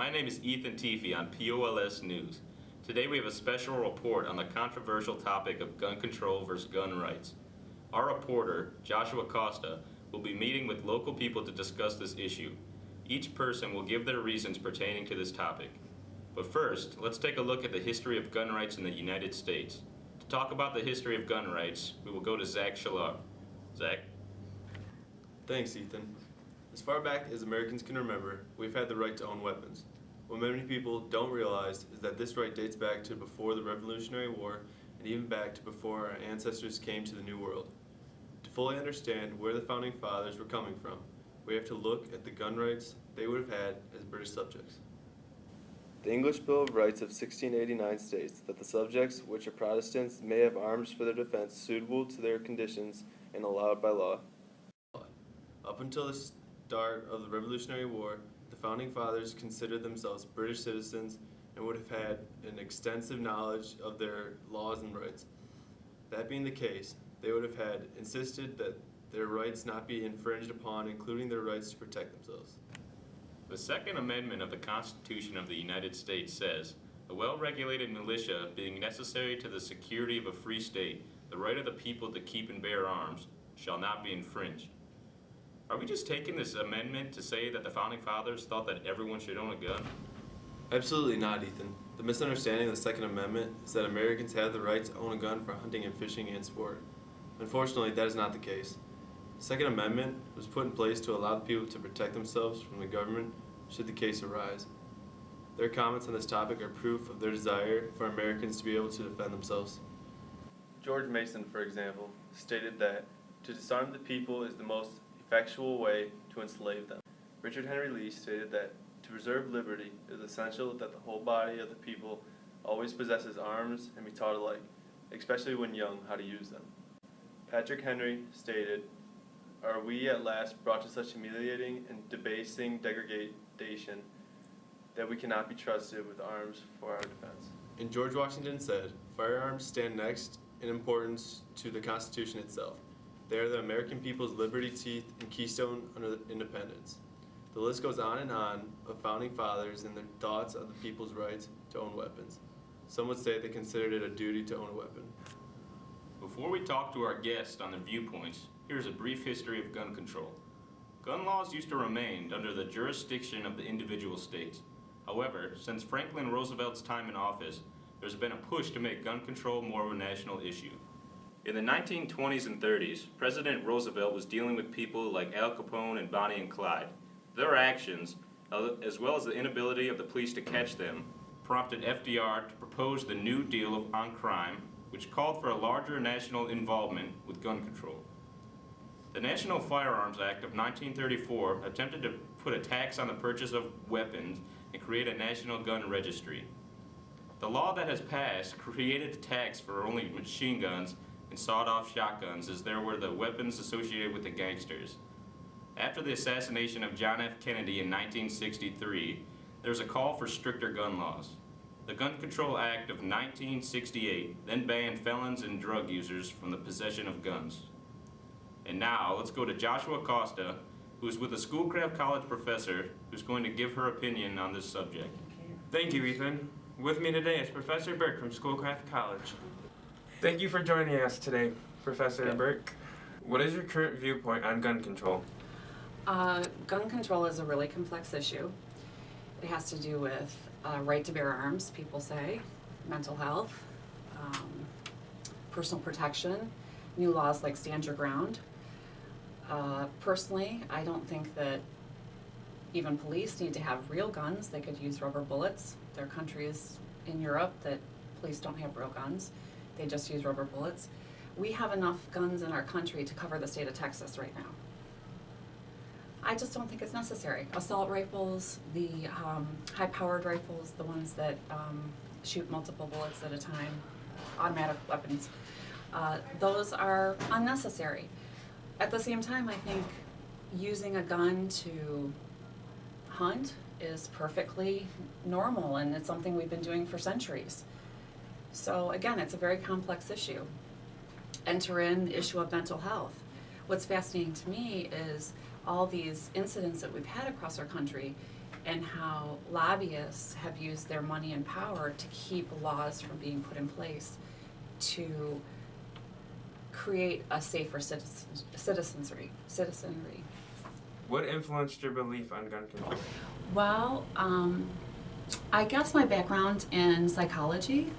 My name is Ethan Teefee on POLS News. Today we have a special report on the controversial topic of gun control versus gun rights. Our reporter, Joshua Costa, will be meeting with local people to discuss this issue. Each person will give their reasons pertaining to this topic. But first, let's take a look at the history of gun rights in the United States. To talk about the history of gun rights, we will go to Zach Shalar. Zach? Thanks, Ethan. As far back as Americans can remember, we've had the right to own weapons. What many people don't realize is that this right dates back to before the Revolutionary War and even back to before our ancestors came to the New World. To fully understand where the Founding Fathers were coming from, we have to look at the gun rights they would have had as British subjects. The English Bill of Rights of 1689 states that the subjects which are Protestants may have arms for their defense suitable to their conditions and allowed by law. Up until the start of the Revolutionary War, the Founding Fathers considered themselves British citizens and would have had an extensive knowledge of their laws and rights. That being the case, they would have had insisted that their rights not be infringed upon, including their rights to protect themselves. The Second Amendment of the Constitution of the United States says, "A well-regulated militia being necessary to the security of a free state, the right of the people to keep and bear arms shall not be infringed." Are we just taking this amendment to say that the Founding Fathers thought that everyone should own a gun? Absolutely not, Ethan. The misunderstanding of the Second Amendment is that Americans have the right to own a gun for hunting and fishing and sport. Unfortunately, that is not the case. The Second Amendment was put in place to allow the people to protect themselves from the government should the case arise. Their comments on this topic are proof of their desire for Americans to be able to defend themselves. George Mason, for example, stated that to disarm the people is the most effectual way to enslave them. Richard Henry Lee stated that to preserve liberty it is essential that the whole body of the people always possesses arms and be taught alike, especially when young, how to use them. Patrick Henry stated, "Are we at last brought to such humiliating and debasing degradation that we cannot be trusted with arms for our defense?" And George Washington said, "Firearms stand next in importance to the Constitution itself. They are the American people's liberty teeth and keystone under independence." The list goes on of Founding Fathers and their thoughts of the people's rights to own weapons. Some would say they considered it a duty to own a weapon. Before we talk to our guests on their viewpoints, here's a brief history of gun control. Gun laws used to remain under the jurisdiction of the individual states. However, since Franklin Roosevelt's time in office, there's been a push to make gun control more of a national issue. In the 1920s and 30s, President Roosevelt was dealing with people like Al Capone and Bonnie and Clyde. Their actions, as well as the inability of the police to catch them, prompted FDR to propose the New Deal on crime, which called for a larger national involvement with gun control. The National Firearms Act of 1934 attempted to put a tax on the purchase of weapons and create a national gun registry. The law that has passed created a tax for only machine guns and sawed-off shotguns, as there were the weapons associated with the gangsters. After the assassination of John F. Kennedy in 1963, there was a call for stricter gun laws. The Gun Control Act of 1968 then banned felons and drug users from the possession of guns. And now, let's go to Joshua Costa, who is with a Schoolcraft College professor who's going to give her opinion on this subject. Thank you, Ethan. With me today is Professor Burke from Schoolcraft College. Thank you for joining us today, Professor Burke. What is your current viewpoint on gun control? Gun control is a really complex issue. It has to do with right to bear arms, people say, mental health, personal protection, new laws like Stand Your Ground. Personally, I don't think that even police need to have real guns. They could use rubber bullets. There are countries in Europe that police don't have real guns. They just use rubber bullets. We have enough guns in our country to cover the state of Texas right now. I just don't think it's necessary. Assault rifles, the high-powered rifles, the ones that shoot multiple bullets at a time, automatic weapons, those are unnecessary. At the same time, I think using a gun to hunt is perfectly normal, and it's something we've been doing for centuries. So again, it's a very complex issue. Enter in the issue of mental health. What's fascinating to me is all these incidents that we've had across our country and how lobbyists have used their money and power to keep laws from being put in place to create a safer citizenry. What influenced your belief on gun control? Well, I guess my background in psychology,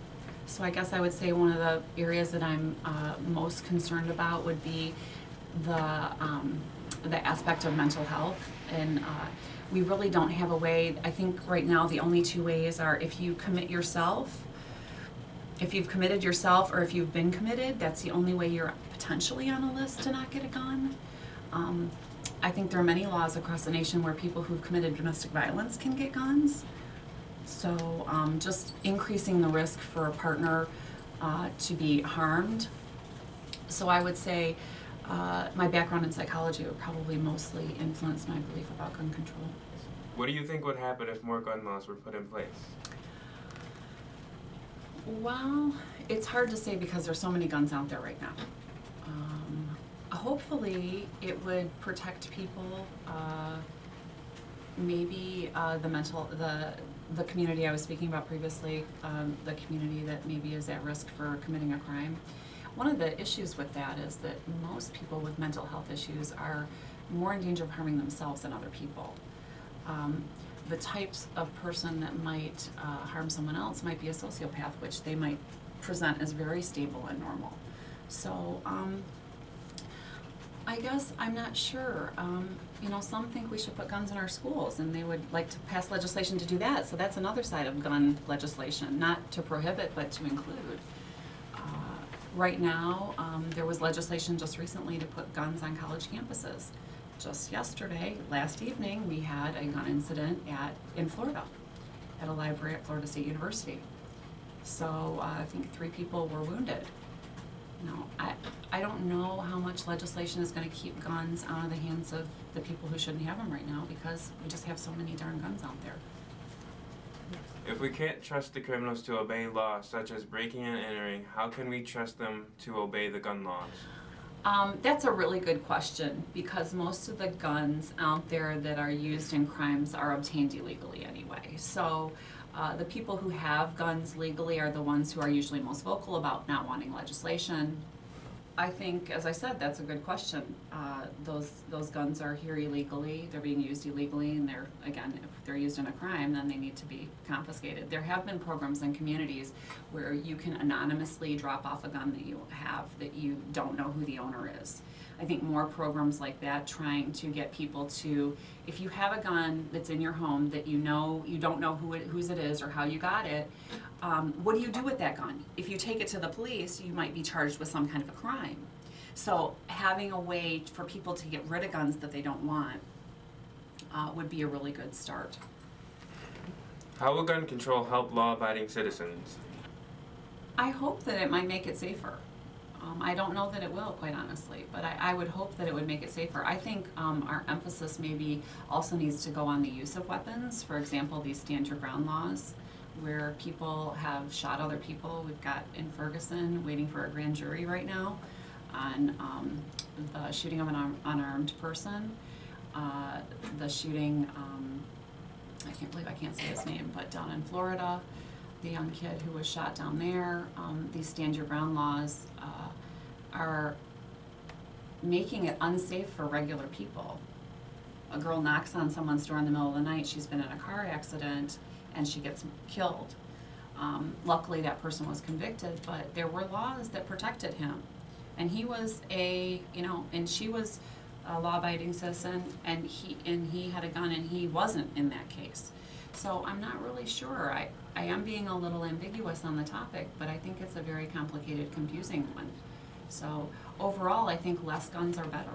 so I guess I would say one of the areas that I'm most concerned about would be the aspect of mental health, and we really don't have a way. I think right now the only two ways are if you commit yourself, if you've committed yourself, or if you've been committed. That's the only way you're potentially on a list to not get a gun. I think there are many laws across the nation where people who've committed domestic violence can get guns. So just increasing the risk for a partner to be harmed. So I would say my background in psychology would probably mostly influence my belief about gun control. What do you think would happen if more gun laws were put in place? Well, it's hard to say because there's so many guns out there right now. Hopefully, it would protect people. Maybe the community I was speaking about previously, the community that maybe is at risk for committing a crime. One of the issues with that is that most people with mental health issues are more in danger of harming themselves than other people. The types of person that might harm someone else might be a sociopath, which they might present as very stable and normal. So I guess I'm not sure. Some think we should put guns in our schools, and they would like to pass legislation to do that. So that's another side of gun legislation, not to prohibit, but to include. Right now, there was legislation just recently to put guns on college campuses. Just yesterday, last evening, we had a gun incident in Florida, at a library at Florida State University. So I think 3 people were wounded. I don't know how much legislation is going to keep guns out of the hands of the people who shouldn't have them right now, because we just have so many darn guns out there. If we can't trust the criminals to obey laws such as breaking and entering, how can we trust them to obey the gun laws? That's a really good question, because most of the guns out there that are used in crimes are obtained illegally anyway. So the people who have guns legally are the ones who are usually most vocal about not wanting legislation. I think, as I said, that's a good question. Those guns are here illegally, they're being used illegally, and if they're used in a crime, then they need to be confiscated. There have been programs in communities where you can anonymously drop off a gun that you have that you don't know who the owner is. I think more programs like that, trying to get people to, if you have a gun that's in your home that you don't know whose it is or how you got it, what do you do with that gun? If you take it to the police, you might be charged with some kind of a crime. So having a way for people to get rid of guns that they don't want would be a really good start. How will gun control help law-abiding citizens? I hope that it might make it safer. I don't know that it will, quite honestly, but I would hope that it would make it safer. I think our emphasis maybe also needs to go on the use of weapons. For example, these stand your ground laws, where people have shot other people. We've got in Ferguson waiting for a grand jury right now on the shooting of an unarmed person. The shooting, I can't believe I can't say his name, but down in Florida, the young kid who was shot down there. These stand your ground laws are making it unsafe for regular people. A girl knocks on someone's door in the middle of the night, she's been in a car accident, and she gets killed. Luckily that person was convicted, but there were laws that protected him. And he was and she was a law-abiding citizen, and he had a gun, and he wasn't in that case. So I'm not really sure. I am being a little ambiguous on the topic, but I think it's a very complicated, confusing one. So overall, I think less guns are better.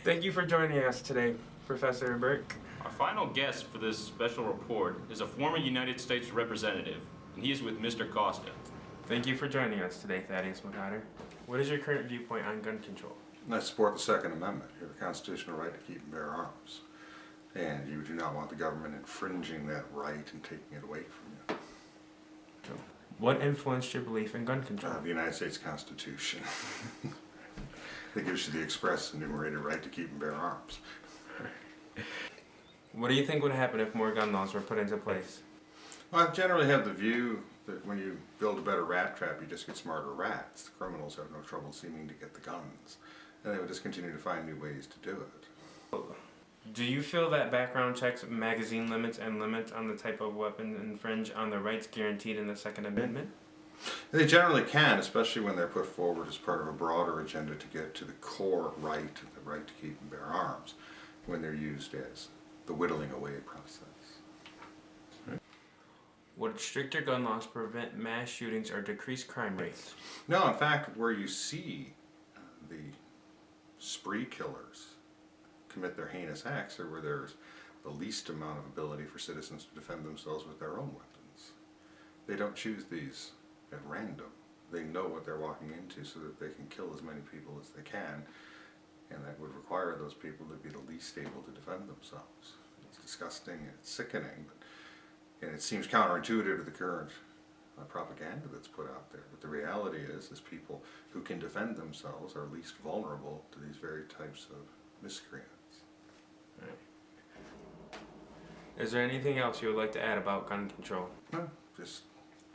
Thank you for joining us today, Professor Burke. Our final guest for this special report is a former United States representative, and he is with Mr. Costa. Thank you for joining us today, Thaddeus McCotter. What is your current viewpoint on gun control? I support the Second Amendment. You have a constitutional right to keep and bear arms. And you do not want the government infringing that right and taking it away from you. What influenced your belief in gun control? The United States Constitution. That gives you the express enumerated right to keep and bear arms. What do you think would happen if more gun laws were put into place? Well, I generally have the view that when you build a better rat trap, you just get smarter rats. The criminals have no trouble seeming to get the guns, and they would just continue to find new ways to do it. Do you feel that background checks, magazine limits, and limits on the type of weapon infringe on the rights guaranteed in the Second Amendment? They generally can, especially when they're put forward as part of a broader agenda to get to the core right, the right to keep and bear arms, when they're used as the whittling away process. Would stricter gun laws prevent mass shootings or decrease crime rates? No, in fact, where you see the spree killers commit their heinous acts are where there's the least amount of ability for citizens to defend themselves with their own weapons. They don't choose these at random. They know what they're walking into so that they can kill as many people as they can, and that would require those people to be the least able to defend themselves. It's disgusting and it's sickening, and it seems counterintuitive to the current propaganda that's put out there. But the reality is people who can defend themselves are least vulnerable to these very types of miscreants. Is there anything else you would like to add about gun control? No, just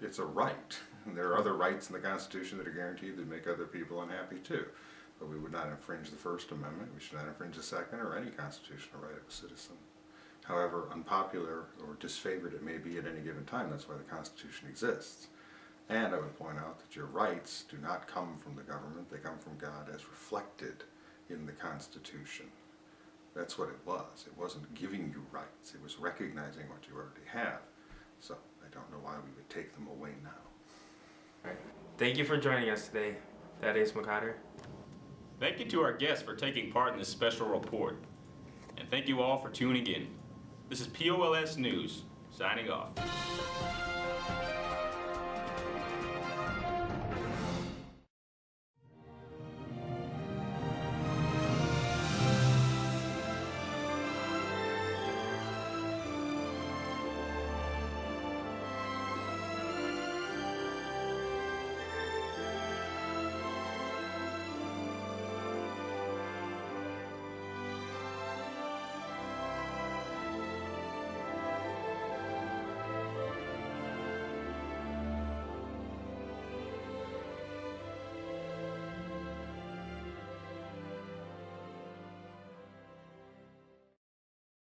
it's a right. And there are other rights in the Constitution that are guaranteed that make other people unhappy too. But we would not infringe the First Amendment. We should not infringe the Second or any constitutional right of a citizen. However unpopular or disfavored it may be at any given time, that's why the Constitution exists. And I would point out that your rights do not come from the government, they come from God as reflected in the Constitution. That's what it was. It wasn't giving you rights, it was recognizing what you already have. So I don't know why we would take them away now. All right. Thank you for joining us today, Thaddeus McCotter. Thank you to our guests for taking part in this special report. And thank you all for tuning in. This is POLS News, signing off.